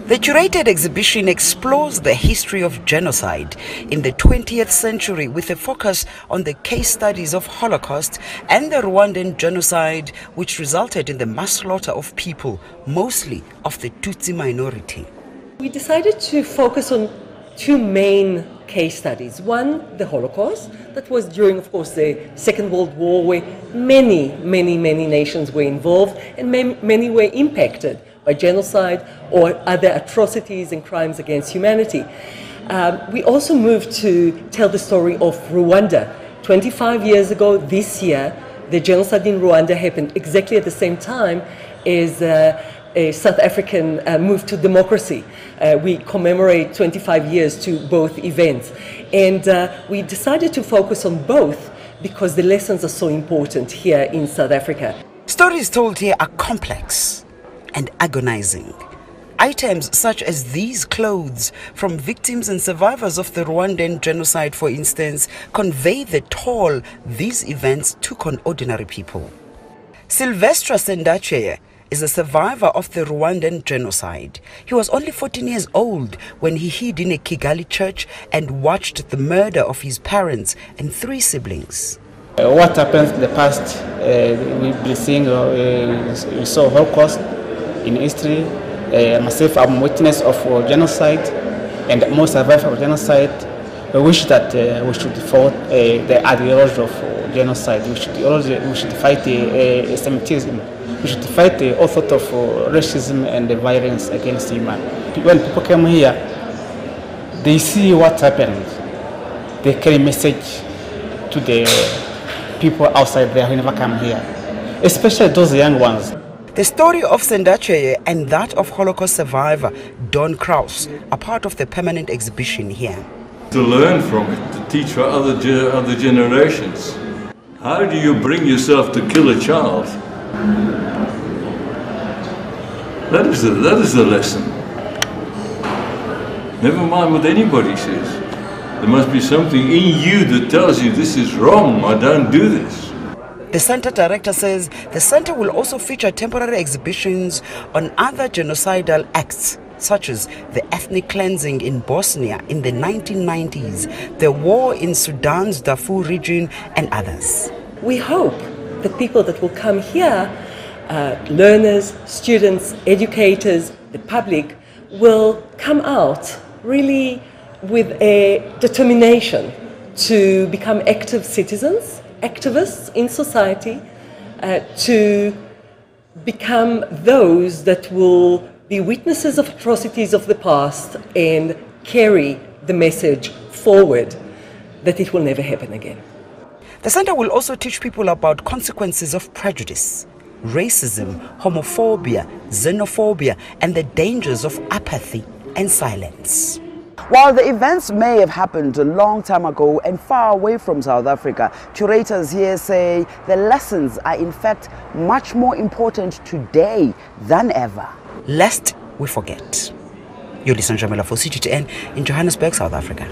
The curated exhibition explores the history of genocide in the 20th century with a focus on the case studies of Holocaust and the Rwandan genocide, which resulted in the mass slaughter of people, mostly of the Tutsi minority. We decided to focus on two main case studies. One, the Holocaust, that was during, of course, the Second World War, where many nations were involved and many were impacted by genocide or other atrocities and crimes against humanity. We also moved to tell the story of Rwanda. 25 years ago, this year, the genocide in Rwanda happened exactly at the same time as a South African move to democracy. We commemorate 25 years to both events. And we decided to focus on both because the lessons are so important here in South Africa. Stories told here are complex and agonizing. Items such as these clothes from victims and survivors of the Rwandan genocide, for instance, convey the toll these events took on ordinary people. SYLVESTRE is a survivor of the Rwandan genocide. He was only 14 years old when he hid in a Kigali church and watched the murder of his parents and 3 siblings. What happened in the past, we've been seeing, we saw Holocaust in history. Myself, I'm a witness of genocide and most survivors of genocide. We wish that we should fight the ideology of genocide. We should fight anti-Semitism. We should fight all sorts of racism and violence against human. When people come here, they see what happened. They carry a message to the people outside there who never come here, especially those young ones. The story of SENDACYEYE and that of Holocaust survivor Don Kraus are part of the permanent exhibition here. To learn from it, to teach for other generations. How do you bring yourself to kill a child? That is the lesson. Never mind what anybody says. There must be something in you that tells you this is wrong, I don't do this. The center director says the center will also feature temporary exhibitions on other genocidal acts, such as the ethnic cleansing in Bosnia in the 1990s, the war in Sudan's Darfur region, and others. We hope the people that will come here, learners, students, educators, the public, will come out really with a determination to become active citizens, activists in society, to become those that will be witnesses of atrocities of the past and carry the message forward that it will never happen again. The center will also teach people about consequences of prejudice, racism, homophobia, xenophobia, and the dangers of apathy and silence. While the events may have happened a long time ago and far away from South Africa, curators here say the lessons are in fact much more important today than ever, lest we forget. You're listening to for CGTN in Johannesburg, South Africa.